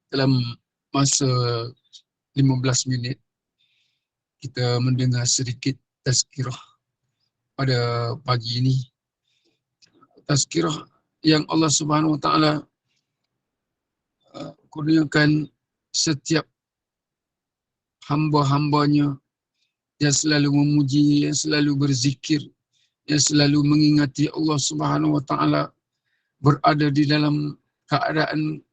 Dalam masa 15 minit kita mendengar sedikit tazkirah pada pagi ini. Tazkirah yang Allah Subhanahu Wa Taala kurniakan setiap hamba-hambanya yang selalu memuji, yang selalu berzikir, yang selalu mengingati Allah Subhanahu Wa Taala, berada di dalam keadaan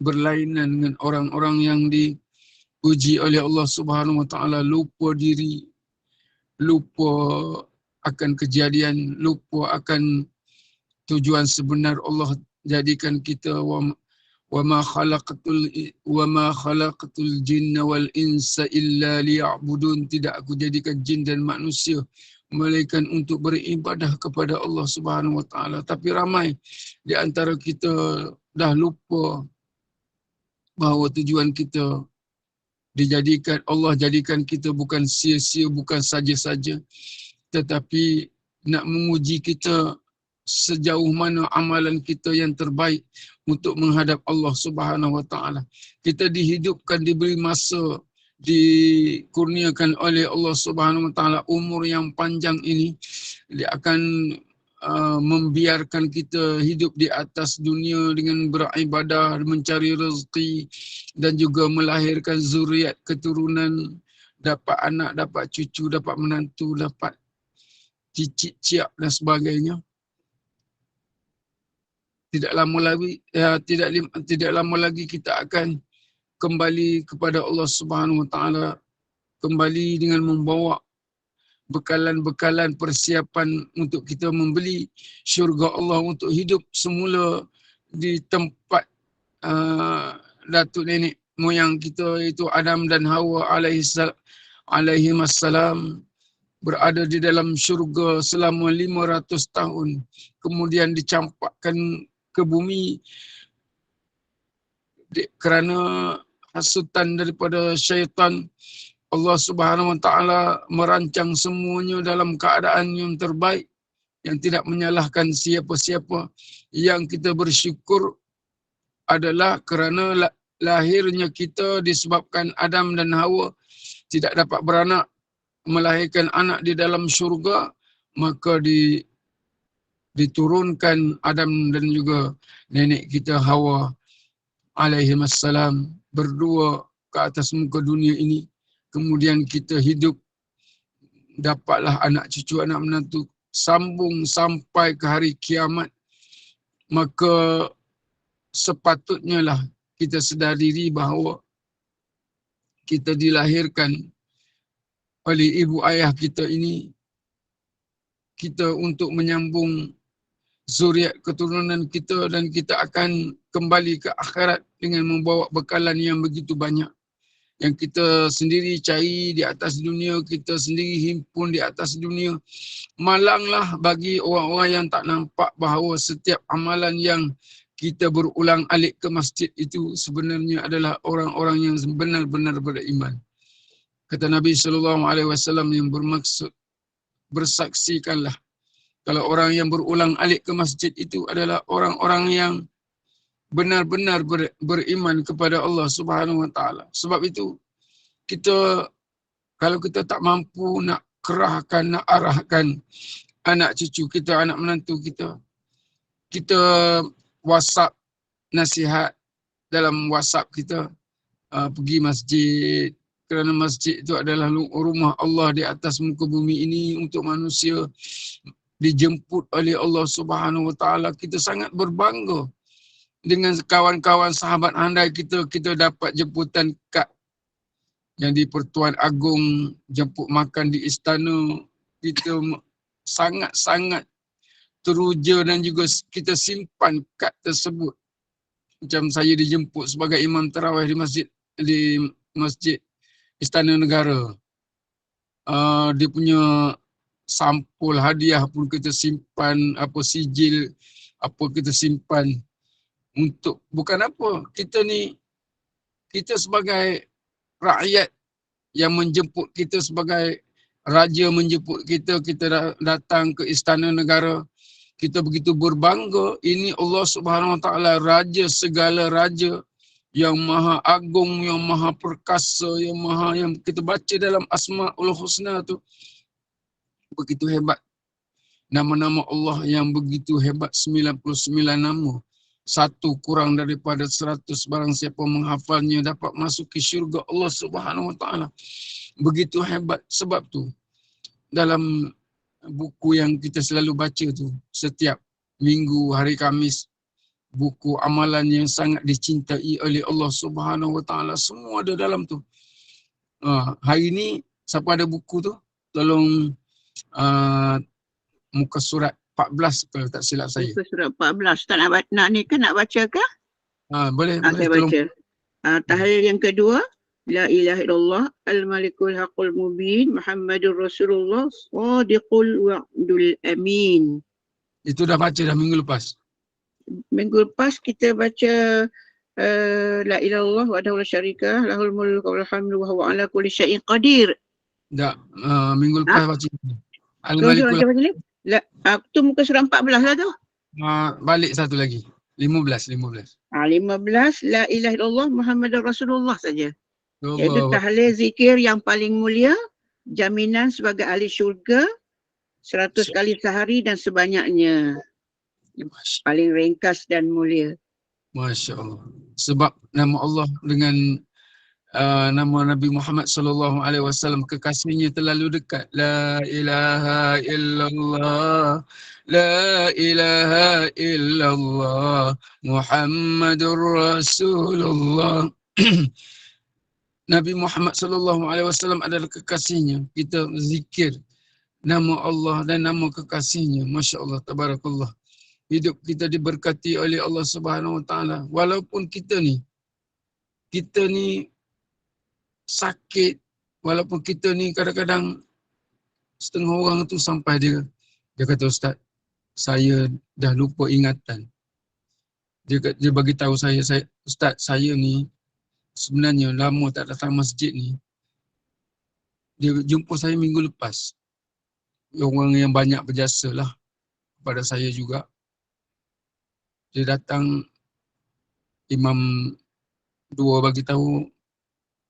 berlainan dengan orang-orang yang dipuji oleh Allah Subhanahu Wa Taala, lupa diri, lupa akan kejadian, lupa akan tujuan sebenar Allah jadikan kita wa ma khalaqatul jinna wal insa illa liya'budun. Tidak aku jadikan jin dan manusia melainkan untuk beribadah kepada Allah Subhanahu Wa Taala. Tapi ramai di antara kita dah lupa bahawa tujuan kita dijadikan, Allah jadikan kita bukan sia-sia, bukan saja-saja, tetapi nak menguji kita sejauh mana amalan kita yang terbaik untuk menghadap Allah Subhanahu Wa Taala. Kita dihidupkan, diberi masa, dikurniakan oleh Allah Subhanahu Wa Taala umur yang panjang ini. Dia akan membiarkan kita hidup di atas dunia dengan beribadah, mencari rezeki dan juga melahirkan zuriat keturunan, dapat anak, dapat cucu, dapat menantu, dapat cicit ciak dan sebagainya. Tidak lama lagi kita akan kembali kepada Allah Subhanahu Wa Taala, kembali dengan membawa bekalan-bekalan persiapan untuk kita membeli syurga Allah, untuk hidup semula di tempat datuk nenek moyang kita, iaitu Adam dan Hawa alaihimassalam, berada di dalam syurga selama 500 tahun, kemudian dicampakkan ke bumi kerana hasutan daripada syaitan. Allah Subhanahu Wa Taala merancang semuanya dalam keadaan yang terbaik, yang tidak menyalahkan siapa-siapa. Yang kita bersyukur adalah kerana lahirnya kita disebabkan Adam dan Hawa tidak dapat beranak, melahirkan anak di dalam syurga, maka diturunkan Adam dan juga nenek kita Hawa alaihimassalam berdua ke atas muka dunia ini. Kemudian kita hidup, dapatlah anak cucu, anak menantu, sambung sampai ke hari kiamat. Maka sepatutnya lah kita sedar diri bahawa kita dilahirkan oleh ibu ayah kita ini, kita untuk menyambung zuriat keturunan kita, dan kita akan kembali ke akhirat dengan membawa bekalan yang begitu banyak. Yang kita sendiri cari di atas dunia, kita sendiri himpun di atas dunia. Malanglah bagi orang-orang yang tak nampak bahawa setiap amalan yang kita berulang alik ke masjid itu sebenarnya adalah orang-orang yang benar-benar beriman. Kata Nabi SAW yang bermaksud, bersaksikanlah kalau orang yang berulang alik ke masjid itu adalah orang-orang yang benar-benar beriman kepada Allah Subhanahu Wa Taala. Sebab itu kita, kalau kita tak mampu nak kerahkan, nak arahkan anak cucu kita, anak menantu kita, kita WhatsApp nasihat dalam WhatsApp kita, pergi masjid, kerana masjid itu adalah rumah Allah di atas muka bumi ini untuk manusia, dijemput oleh Allah Subhanahu Wa Taala. Kita sangat berbangga dengan kawan-kawan sahabat handai kita. Kita dapat jemputan kad yang di Pertuan Agong, jemput makan di istana. Kita sangat-sangat teruja dan juga kita simpan kad tersebut. Macam saya dijemput sebagai imam tarawih di masjid Istana Negara. Dia punya sampul hadiah pun kita simpan, apa sijil apa kita simpan. Untuk bukan apa, kita sebagai rakyat yang menjemput kita, sebagai raja menjemput kita, kita datang ke Istana Negara. Kita begitu berbangga, ini Allah Subhanahu Wa Taala, raja segala raja, yang maha agung, yang maha perkasa, yang kita baca dalam Asmaul Husna tu. Begitu hebat. Nama-nama Allah yang begitu hebat, 99 nama. Satu kurang daripada 100, barang siapa menghafalnya dapat masuk ke syurga Allah Subhanahu Wa Taala. Begitu hebat. Sebab tu dalam buku yang kita selalu baca tu setiap minggu hari Khamis, buku amalan yang sangat dicintai oleh Allah Subhanahu Wa Taala, semua ada dalam tu. Hari ni siapa ada buku tu tolong muka surat 14 kalau tak silap saya. Muka surat 14. Tak nak ni kan nak baca ke? Boleh Saya tolong baca. Tahlil yang kedua, La ilaha illallah al-malikul haqqul mubin Muhammadur Rasulullah sadiqul wa'dul amin. Itu dah baca dah minggu lepas. Minggu lepas kita baca La ilaha illallah wahdahu la syarika lahul mulku wal hamdu wa huwa ala kulli syai'in qadir. Tak, minggu lepas baca. Al-malikul tu muka surat 14 lah tu. Balik satu lagi. 15. 15 La ilaha illallah Muhammadur Rasulullah saja. Iaitu tahlil zikir yang paling mulia, jaminan sebagai ahli syurga 100 kali sehari dan sebanyaknya. Paling ringkas dan mulia. Masya Allah. Sebab nama Allah dengan nama Nabi Muhammad SAW, kekasihnya terlalu dekat. La ilaha illallah, la ilaha illallah, Muhammadur Rasulullah. Nabi Muhammad SAW adalah kekasihnya. Kita zikir nama Allah dan nama kekasihnya. Masya Allah, tabarakallah. Hidup kita diberkati oleh Allah Subhanahu Wa Taala. Walaupun kita ni sakit, walaupun kita ni kadang-kadang setengah orang tu sampai dia kata, Ustaz, saya dah lupa ingatan. Dia bagi tahu saya, Ustaz, saya ni sebenarnya lama tak datang masjid ni. Dia jumpa saya minggu lepas. Orang yang banyak berjasa lah kepada saya juga. Dia datang, Imam 2 bagi tahu,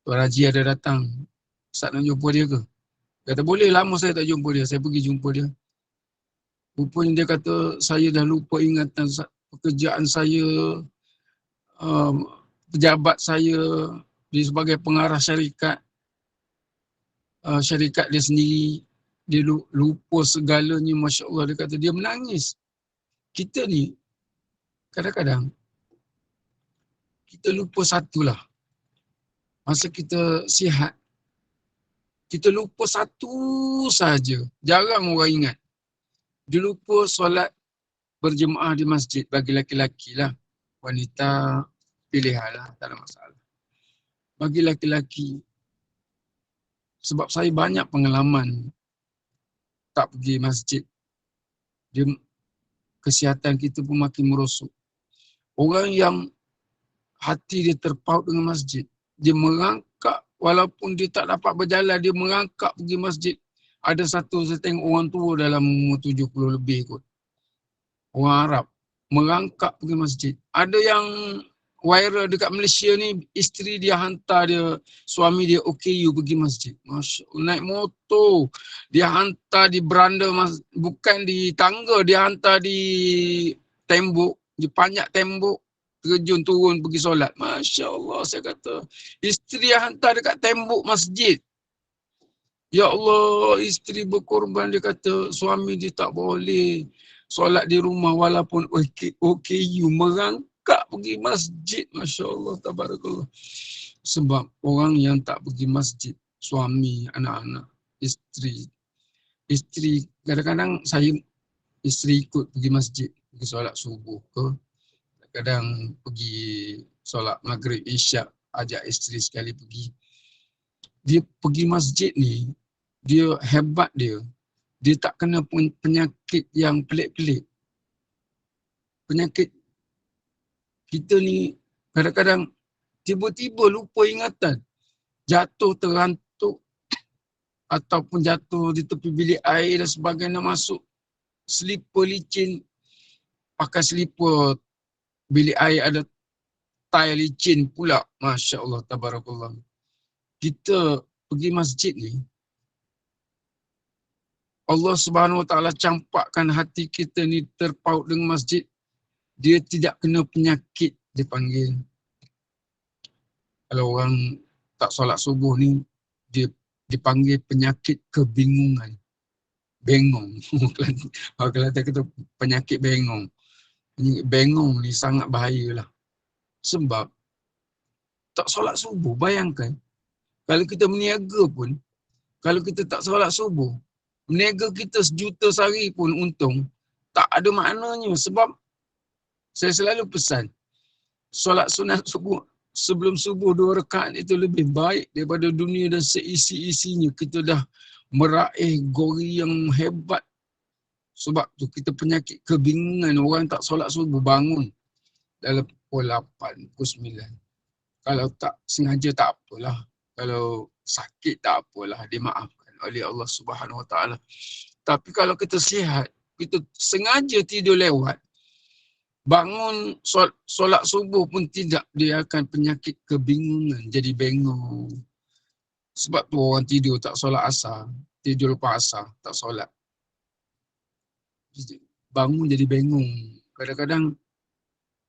Tuan Haji ada datang. Ustaz nak jumpa dia ke? Kata boleh, lama saya tak jumpa dia. Saya pergi jumpa dia. Rupanya dia kata, saya dah lupa ingatan pekerjaan saya, pejabat saya, dia sebagai pengarah syarikat. Syarikat dia sendiri, dia lupa segalanya. Masya Allah, dia kata dia menangis. Kita ni, kadang-kadang, kita lupa satulah. Masa kita sihat, kita lupa satu saja. Jarang orang ingat. Dia lupa solat berjemaah di masjid bagi laki-laki lah. Wanita pilihan lah, tak ada masalah. Bagi laki-laki, sebab saya banyak pengalaman tak pergi masjid, kesihatan kita pun makin merosot. Orang yang hati dia terpaut dengan masjid, dia merangkak, walaupun dia tak dapat berjalan, dia merangkak pergi masjid. Ada satu, saya tengok orang tua dalam umur 70 lebih kot. Orang Arab, merangkak pergi masjid. Ada yang viral dekat Malaysia ni, isteri dia hantar dia, suami dia OKU pergi masjid. Masya Allah, naik motor. Dia hantar di beranda, bukan di tangga, dia hantar di tembok, di panjat tembok. Terjun turun pergi solat. Masya Allah, saya kata. Isteri yang hantar dekat tembok masjid. Ya Allah, isteri berkorban. Dia kata suami dia tak boleh solat di rumah walaupun OKU, merangkak pergi masjid. Masya Allah, tabarakallah. Sebab orang yang tak pergi masjid, suami, anak-anak, isteri. Isteri, kadang-kadang isteri ikut pergi masjid, pergi solat subuh ke. Kadang pergi solat maghrib, isyak, ajak isteri sekali pergi. Dia pergi masjid ni, dia hebat dia. Dia tak kena penyakit yang pelik-pelik. Penyakit kita ni kadang-kadang tiba-tiba lupa ingatan. Jatuh terantuk ataupun jatuh di tepi bilik air dan sebagainya, masuk selipar licin, pakai selipar bilik air ada kotai licin pula. Masya Allah, tabarakallah. Kita pergi masjid ni, Allah Subhanahu Wa Taala campakkan hati kita ni terpaut dengan masjid. Dia tidak kena penyakit, dipanggil. Kalau orang tak solat subuh ni, dia dipanggil penyakit kebingungan. Bengong. Kalau kita kata penyakit bengong. Bengong ni sangat bahayalah. Sebab tak solat subuh, bayangkan. Kalau kita berniaga pun, kalau kita tak solat subuh, berniaga kita 1 juta sehari pun untung, tak ada maknanya. Sebab saya selalu pesan, solat sunat subuh, sebelum subuh 2 rakaat itu lebih baik daripada dunia dan seisi-isinya. Kita dah meraih gori yang hebat. Sebab tu kita penyakit kebingungan. Orang tak solat subuh bangun dalam pukul 8, pukul 9. Kalau tak sengaja tak apalah. Kalau sakit tak apalah, dimaafkan oleh Allah Subhanahu Wa Taala. Tapi kalau kita sihat, kita sengaja tidur lewat, bangun solat subuh pun tidak, dia akan penyakit kebingungan, jadi bengong. Sebab tu orang tidur tak solat asar, tidur lepas asar, tak solat. Bangun jadi bengong. Kadang-kadang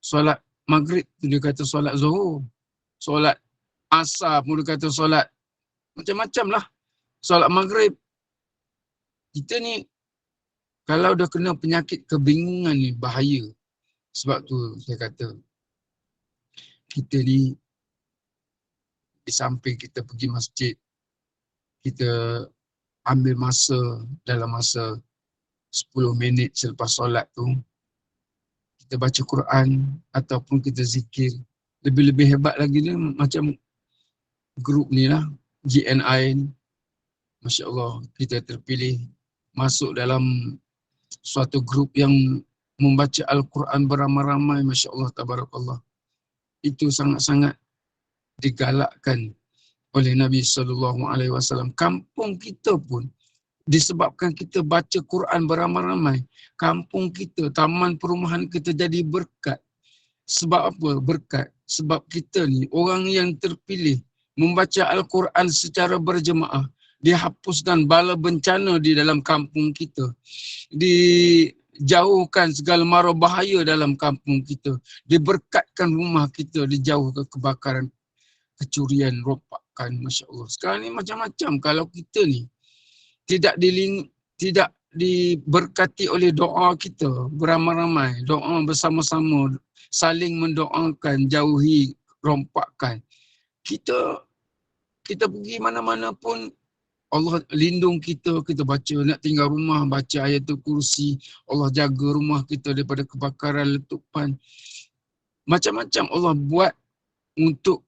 solat maghrib tu dia kata solat zuhur. Solat asar pun dia kata solat. Macam-macam lah. Solat maghrib. Kita ni kalau dah kena penyakit kebingungan ni bahaya. Sebab tu saya kata kita ni di samping kita pergi masjid, kita ambil masa dalam masa 10 minit selepas solat tu, kita baca Quran ataupun kita zikir. Lebih-lebih hebat lagi ni macam grup ni lah, GNI ni. Masya Allah, kita terpilih masuk dalam suatu grup yang membaca Al-Quran beramai-ramai. Masya Allah, tabarakallah. Itu sangat-sangat digalakkan oleh Nabi SAW. Kampung kita pun, disebabkan kita baca Quran beramai-ramai, kampung kita, taman perumahan kita jadi berkat. Sebab apa berkat? Sebab kita ni orang yang terpilih membaca Al-Quran secara berjemaah. Dihapuskan bala bencana di dalam kampung kita. Dijauhkan segala mara bahaya dalam kampung kita. Diberkatkan rumah kita, dijauhkan kebakaran, kecurian, rompakan. Masya Allah. Sekarang ni macam-macam. Kalau kita ni tidak diberkati oleh doa kita beramai-ramai, doa bersama-sama, saling mendoakan, jauhi rompakan. Kita pergi mana-mana pun Allah lindung kita, kita baca, nak tinggal rumah baca ayatul kursi, Allah jaga rumah kita daripada kebakaran, letupan. Macam-macam Allah buat untuk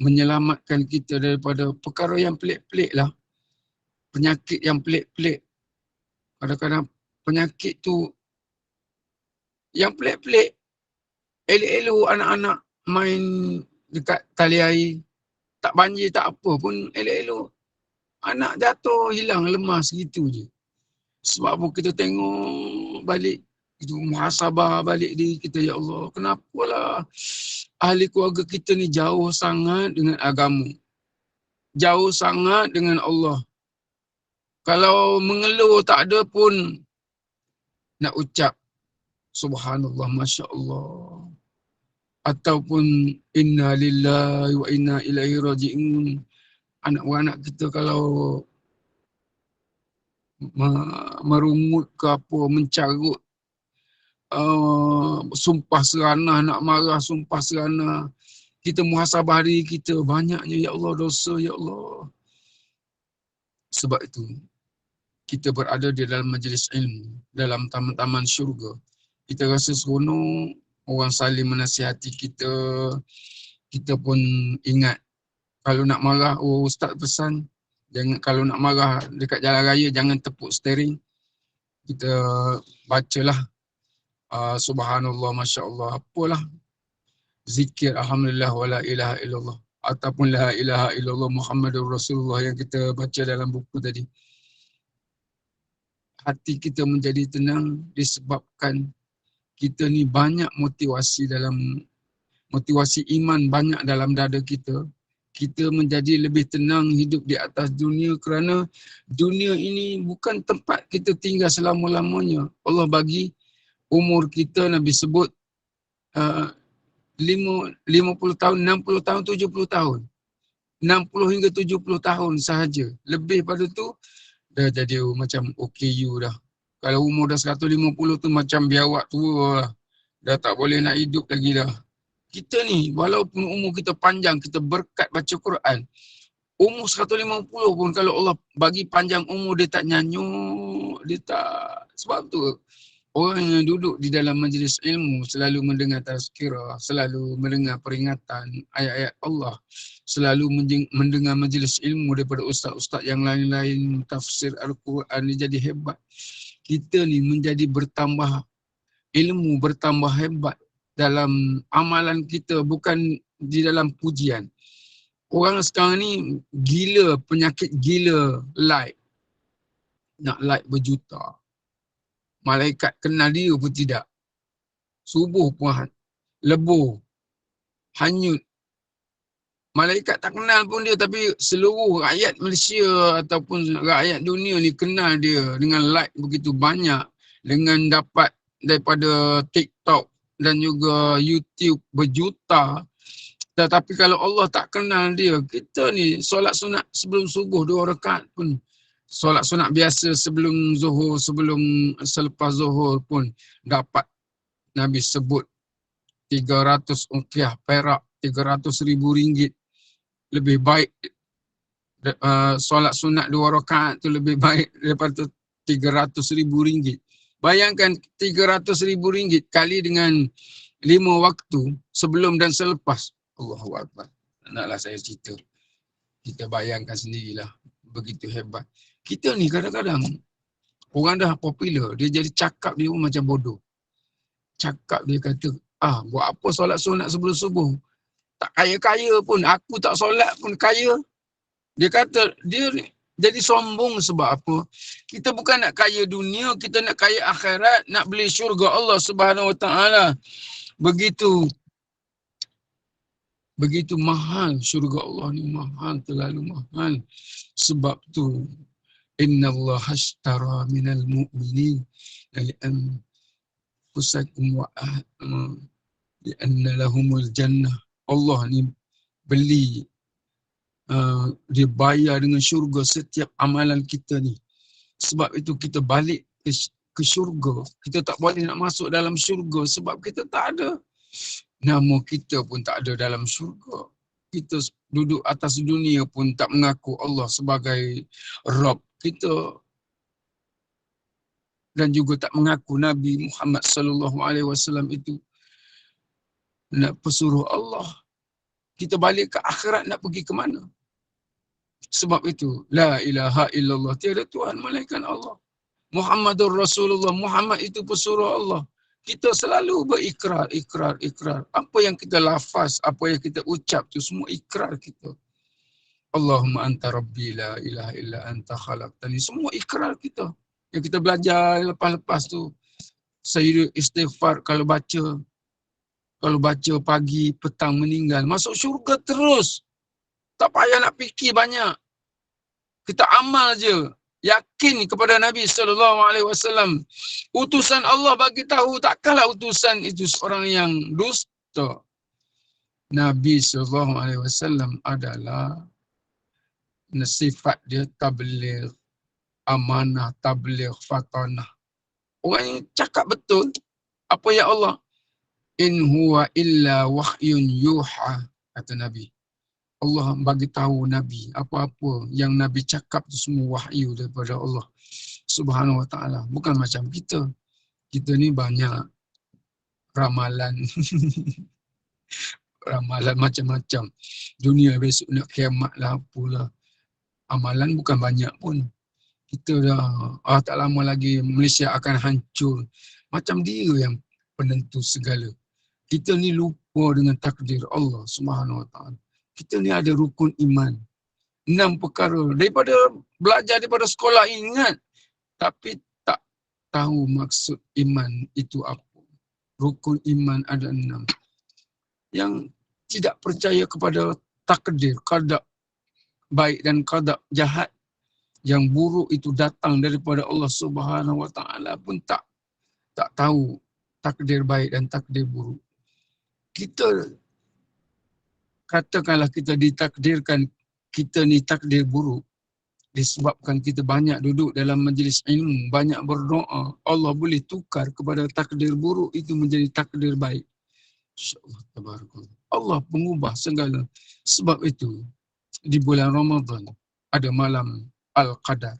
menyelamatkan kita daripada perkara yang pelik-pelik lah. Penyakit yang pelik-pelik. Kadang-kadang penyakit tu yang pelik-pelik. Elok-elok anak-anak main dekat tali air. Tak banjir tak apa pun elok-elok. Anak jatuh hilang lemas gitu je. Sebab apa kita tengok balik. Itu muhasabah balik diri kita. Ya Allah, kenapalah ahli keluarga kita ni jauh sangat dengan agama. Jauh sangat dengan Allah. Kalau mengeluh tak ada pun nak ucap subhanallah, masya Allah. Ataupun inna lillahi wa inna ilaihi raji'un. Anak-anak kita kalau merungut ke apa, mencarut, sumpah seranah, nak marah, sumpah seranah. Kita muhasabah diri kita, banyaknya ya Allah dosa, ya Allah. Sebab itu, kita berada di dalam majlis ilmu, dalam taman-taman syurga. Kita rasa seronok, orang saling menasihati kita. Kita pun ingat, kalau nak marah, oh ustaz pesan, jangan, kalau nak marah dekat jalan raya, jangan tepuk steering. Kita bacalah subhanallah, masya Allah, apalah, zikir alhamdulillah wa la ilaha illallah, ataupun la ilaha illallah Muhammadur Rasulullah yang kita baca dalam buku tadi. Hati kita menjadi tenang disebabkan kita ni banyak motivasi dalam motivasi iman banyak dalam dada kita, kita menjadi lebih tenang hidup di atas dunia, kerana dunia ini bukan tempat kita tinggal selama-lamanya. Allah bagi umur kita, Nabi sebut 50 tahun, 60 tahun, 70 tahun. 60 hingga 70 tahun sahaja. Lebih pada tu dah jadi macam OKU dah. Kalau umur dah 150 tu macam biawak tua lah. Dah tak boleh nak hidup lagi dah. Kita ni walaupun umur kita panjang, kita berkat baca Quran, umur 150 pun kalau Allah bagi panjang umur, dia tak nyanyuk, dia tak. Sebab tu orang yang duduk di dalam majlis ilmu selalu mendengar tazkirah, selalu mendengar peringatan ayat-ayat Allah, selalu mendengar majlis ilmu daripada ustaz-ustaz yang lain-lain, tafsir Al-Quran, dia jadi hebat. Kita ni menjadi bertambah ilmu, bertambah hebat dalam amalan kita, bukan di dalam pujian. Orang sekarang ni gila, penyakit gila like. Nak like berjuta. Malaikat kenal dia pun tidak. Subuh pun lebur, hanyut. Malaikat tak kenal pun dia, tapi seluruh rakyat Malaysia ataupun rakyat dunia ni kenal dia dengan like begitu banyak, dengan dapat daripada TikTok dan juga YouTube berjuta. Tetapi kalau Allah tak kenal dia, kita ni solat sunat sebelum subuh 2 rakaat pun, solat sunat biasa sebelum zuhur, selepas zuhur pun dapat Nabi sebut 300 uqyah perak, 300,000 ringgit. Lebih baik solat sunat 2 rakaat tu lebih baik daripada 300,000 ringgit. Bayangkan 300,000 ringgit kali dengan 5 waktu sebelum dan selepas. Allahu Akbar. Naklah saya cerita. Kita bayangkan sendirilah. Begitu hebat. Kita ni kadang-kadang orang dah popular, dia jadi cakap dia pun macam bodoh. Cakap dia kata, buat apa solat sunat sebelum subuh? Tak kaya-kaya pun. Aku tak solat pun kaya. Dia kata, dia jadi sombong sebab apa? Kita bukan nak kaya dunia, kita nak kaya akhirat, nak beli syurga Allah Subhanahu Wa Taala. Begitu mahal syurga Allah ni, mahal, terlalu mahal. Sebab tu inna Allah ashtara minal mu'minin li'anfusakum wa li'anna lahumul jannah. Allah ni beli, dia bayar dengan syurga setiap amalan kita ni. Sebab itu kita balik ke syurga. Kita tak boleh nak masuk dalam syurga sebab kita tak ada. Nama kita pun tak ada dalam syurga. Kita duduk atas dunia pun tak mengaku Allah sebagai Rabb kita. Dan juga tak mengaku Nabi Muhammad sallallahu alaihi wasallam itu nak pesuruh Allah. Kita balik ke akhirat nak pergi ke mana? Sebab itu, la ilaha illallah, tiada Tuhan melainkan Allah. Muhammadur Rasulullah, Muhammad itu pesuruh Allah. Kita selalu berikrar. Apa yang kita lafaz, apa yang kita ucap tu semua ikrar kita. Allahumma anta rabbi la ilaha illa anta khalaqtani. Semua ikrar kita. Yang kita belajar lepas-lepas tu. Saya istighfar kalau baca pagi, petang, meninggal, masuk syurga terus. Tak payah nak fikir banyak. Kita amal je. Yakin kepada Nabi SAW. Utusan Allah bagi tahu, takkanlah utusan itu seorang yang dusta. Nabi SAW adalah sifat dia tabligh, amanah, tabligh, fatanah. Orang yang cakap betul. Apa ya Allah? In huwa illa wahyun yuha, kata Nabi. Allah bagi tahu Nabi, apa-apa yang Nabi cakap tu semua wahyu daripada Allah Subhanahu Wa Taala. Bukan macam kita. Kita ni banyak ramalan. Ramalan macam-macam. Dunia besok nak kiamat lah, apalah. Amalan bukan banyak pun. Kita dah, tak lama lagi Malaysia akan hancur. Macam dia yang penentu segala. Kita ni lupa dengan takdir Allah Subhanahu Wa Taala. Kita ni ada rukun iman. 6 perkara. Belajar daripada sekolah ingat. Tapi tak tahu maksud iman itu apa. Rukun iman ada 6. yang tidak percaya kepada takdir, qada baik dan qada jahat, yang buruk itu datang daripada Allah Subhanahu wa taala pun tak tahu takdir baik dan takdir buruk. Kita katakanlah kita ditakdirkan kita ni takdir buruk disebabkan kita banyak duduk dalam majlis ilmu, banyak berdoa, Allah boleh tukar kepada takdir buruk itu menjadi takdir baik. InsyaAllah, tabarakallah. Allah pengubah segala. Sebab itu di bulan Ramadan ada malam Al-Qadar.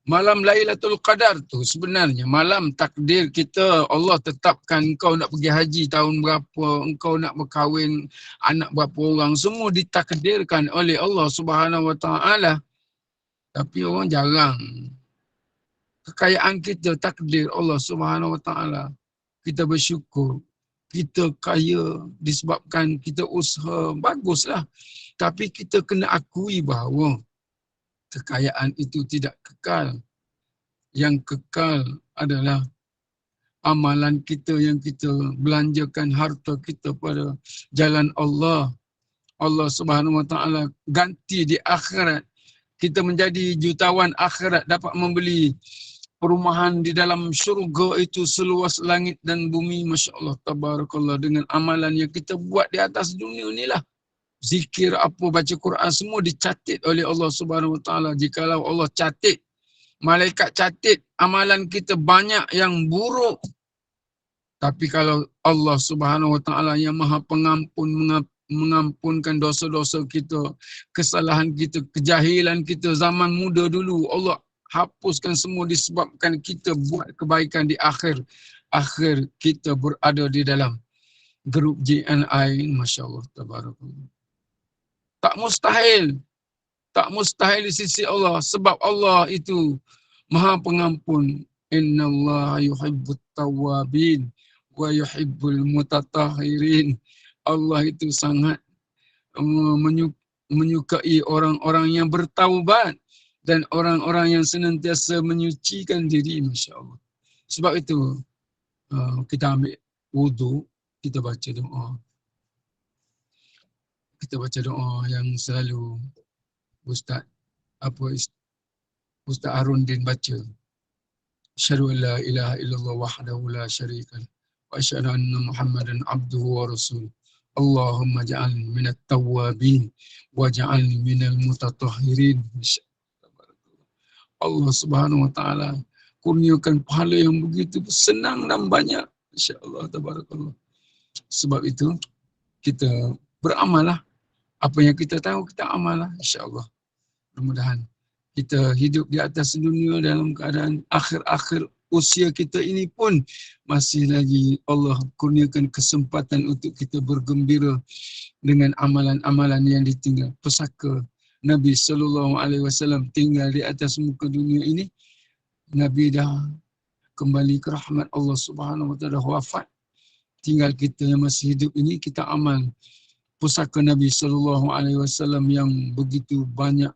Malam Lailatul Qadar tu sebenarnya malam takdir kita. Allah tetapkan engkau nak pergi haji tahun berapa, engkau nak berkahwin anak berapa orang, semua ditakdirkan oleh Allah Subhanahu wa taala. Tapi orang jarang. Kekayaan kita takdir Allah Subhanahu wa taala. Kita bersyukur. Kita kaya disebabkan kita usaha, baguslah. Tapi kita kena akui bahawa kekayaan itu tidak kekal. Yang kekal adalah amalan kita yang kita belanjakan harta kita pada jalan Allah. Allah Subhanahu wa taala ganti di akhirat. Kita menjadi jutawan akhirat, dapat membeli perumahan di dalam syurga itu seluas langit dan bumi. Masya Allah, tabarakallah, dengan amalan yang kita buat di atas dunia inilah. Zikir apa, baca Quran, semua dicatat oleh Allah Subhanahu wa taala. Jikalau Allah catat, malaikat catat amalan kita banyak yang buruk. Tapi kalau Allah Subhanahu wa taala yang Maha Pengampun, mengampunkan dosa-dosa kita, kesalahan kita, kejahilan kita zaman muda dulu, Allah hapuskan semua disebabkan kita buat kebaikan di akhir kita berada di dalam grup JNI. Masya Allah, tabarakallah. Tak mustahil di sisi Allah, sebab Allah itu Maha Pengampun. Innallaha yuhibbut tawwabin wa yuhibbul mutatahhirin. Allah itu sangat menyukai orang-orang yang bertaubat dan orang-orang yang senantiasa menyucikan diri. Masya Allah. Sebab itu kita ambil wudu, kita baca doa. Kita baca doa yang selalu Ustaz Haruddin baca. Asyhadu an la ilaha illallah wahdahu la syarika lahu wa asyhadu anna Muhammadan abduhu wa rasuluh. Allahumma ja'alni minat tawwabin wa ja'alni minal mutatahhirin. Allah Subhanahu wa taala kurniakan pahala yang begitu senang dan banyak. Insya-Allah, tabarakallah. Sebab itu kita beramallah. Apa yang kita tahu kita amallah, insya-Allah. Mudah-mudahan kita hidup di atas dunia dalam keadaan akhir-akhir usia kita ini pun masih lagi Allah kurniakan kesempatan untuk kita bergembira dengan amalan-amalan yang ditinggal. Pesaka Nabi SAW tinggal di atas muka dunia ini. Nabi dah kembali ke rahmat Allah Subhanahu wa taala, wafat. Tinggal kita yang masih hidup ini, kita amal pusaka Nabi SAW yang begitu banyak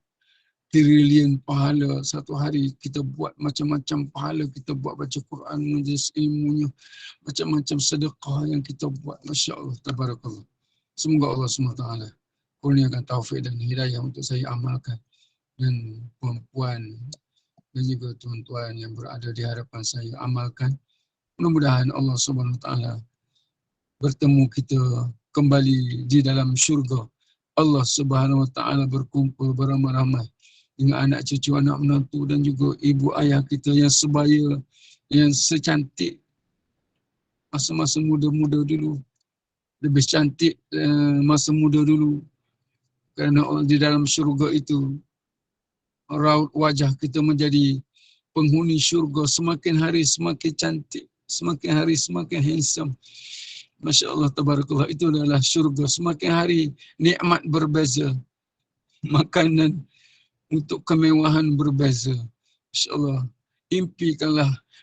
trilion pahala. Satu hari kita buat macam-macam pahala, kita buat baca Quran, majlis ilmunya, macam-macam sedekah yang kita buat. Masya Allah, tabarakallah. Semoga Allah SWT kurniakan taufik dan hidayah untuk saya amalkan. Dan puan-puan dan juga tuan-tuan yang berada di hadapan saya amalkan. Mudah-mudahan Allah SWT bertemu kita kembali di dalam syurga. Allah Subhanahu wa taala berkumpul beramai-ramai dengan anak cucu, anak menantu dan juga ibu ayah kita yang sebaya, yang secantik masa-masa muda-muda dulu. Lebih cantik masa muda dulu. Kerana di dalam syurga itu raut wajah kita menjadi penghuni syurga, semakin hari semakin cantik, semakin hari semakin handsome. Masya Allah, tabarakallah, itu adalah syurga. Semakin hari nikmat berbeza, makanan untuk kemewahan berbeza. Masya Allah,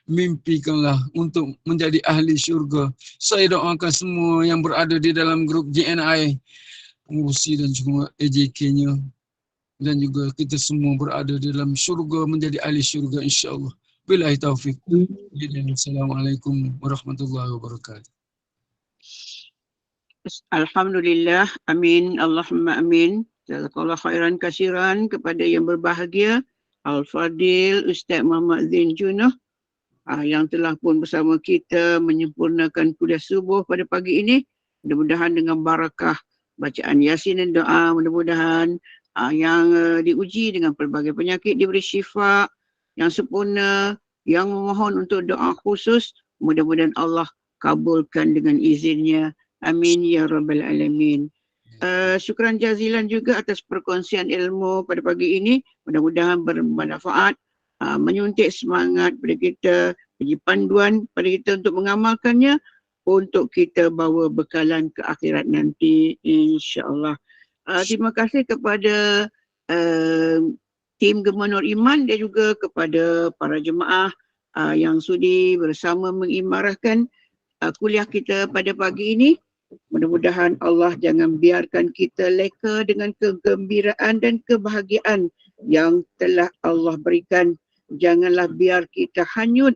mimpikanlah untuk menjadi ahli syurga. Saya doakan semua yang berada di dalam grup JNI, pengurusi dan juga AJK-nya, dan juga kita semua berada di dalam syurga, menjadi ahli syurga, insya-Allah. Billahi taufiq. Assalamualaikum warahmatullahi wabarakatuh. Alhamdulillah, amin, Allahumma amin. Jazakallah khairan kasiran kepada yang berbahagia Al-Fadil Ustaz Muhammad Zain Junoh yang telah pun bersama kita menyempurnakan kuliah subuh pada pagi ini. Mudah-mudahan dengan barakah bacaan Yasin dan doa, mudah-mudahan yang diuji dengan pelbagai penyakit diberi syifa yang sempurna, yang memohon untuk doa khusus, mudah-mudahan Allah kabulkan dengan izinnya. Amin ya rabbal alamin. Syukran jazilan juga atas perkongsian ilmu pada pagi ini. Mudah-mudahan bermanfaat, menyuntik semangat pada kita, bagi panduan pada kita untuk mengamalkannya, untuk kita bawa bekalan ke akhirat nanti, insya-Allah. Terima kasih kepada tim Gemah Nur Iman dan juga kepada para jemaah yang sudi bersama mengimarahkan kuliah kita pada pagi ini. Mudah-mudahan Allah jangan biarkan kita leka dengan kegembiraan dan kebahagiaan yang telah Allah berikan. Janganlah biar kita hanyut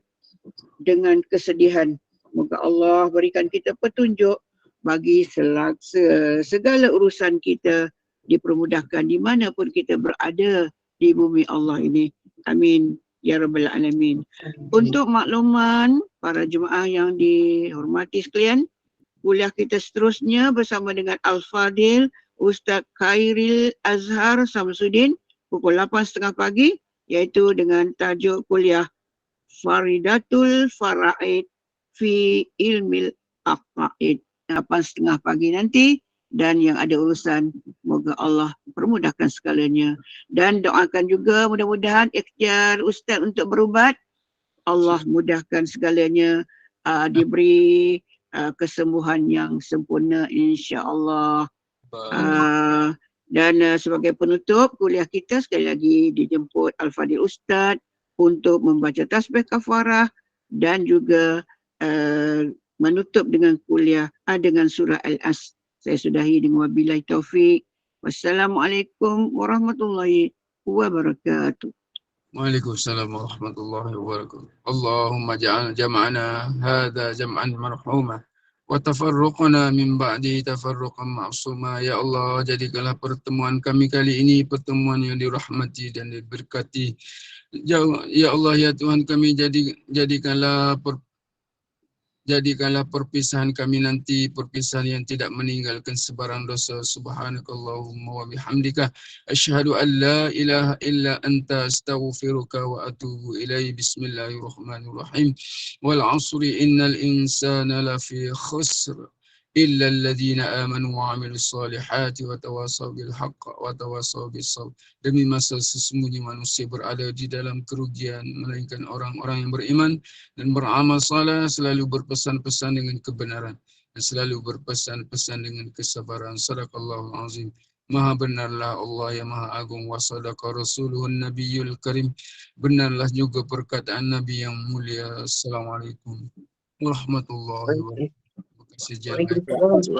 dengan kesedihan. Moga Allah berikan kita petunjuk bagi segala urusan kita dipermudahkan di mana pun kita berada di bumi Allah ini. Amin ya rabbal alamin. Untuk makluman para jemaah yang dihormati sekalian, kuliah kita seterusnya bersama dengan Al-Fadil Ustaz Khairil Azhar Samsudin pukul 8.30 pagi, iaitu dengan tajuk kuliah Faridatul Faraid fi Ilmil Aqaid, 8.30 pagi nanti. Dan yang ada urusan, moga Allah permudahkan segalanya. Dan doakan juga mudah-mudahan ikhtiar Ustaz untuk berubat, Allah mudahkan segalanya, diberi kesembuhan yang sempurna, insya-Allah. Dan sebagai penutup kuliah kita, sekali lagi dijemput Al-Fadil Ustaz untuk membaca tasbih kafarah dan juga menutup dengan kuliah dengan surah Al-As. Saya sudahi dengan wabillahi taufik. Wassalamualaikum warahmatullahi wabarakatuh. Waalaikumsalam warahmatullahi wabarakatuh. Allahumma ja'al jam'ana hadha jam'an marhumah wa tafarruqana min ba'di tafarruqan ma'suma. Ya Allah, jadikanlah pertemuan kami kali ini pertemuan yang dirahmati dan diberkati. Ya Allah, ya Tuhan kami, jadikanlah perpisahan kami nanti perpisahan yang tidak meninggalkan sebarang dosa. Subhanakallahumma wa bihamdika asyhadu an la ilaha illa anta astaghfiruka wa atubu ilaihi. Bismillahirrahmanirrahim. Wal 'asri innal insana lafi khusr illa alladhina amanu wa 'amilus solihati wa tawasaw bil haqq wa tawasaw bis sabr. Demi masa sesungguhnya manusia berada di dalam kerugian melainkan orang-orang yang beriman dan beramal saleh, selalu berpesan-pesan dengan kebenaran dan selalu berpesan-pesan dengan kesabaran. Sadaqallahul azim. Maha benarlah Allah yang Maha Agung, wa sadaqa rasuluhun nabiyul karim. Benarlah juga perkataan Nabi yang mulia. Assalamualaikum warahmatullahi wabarakatuh. Terima kasih.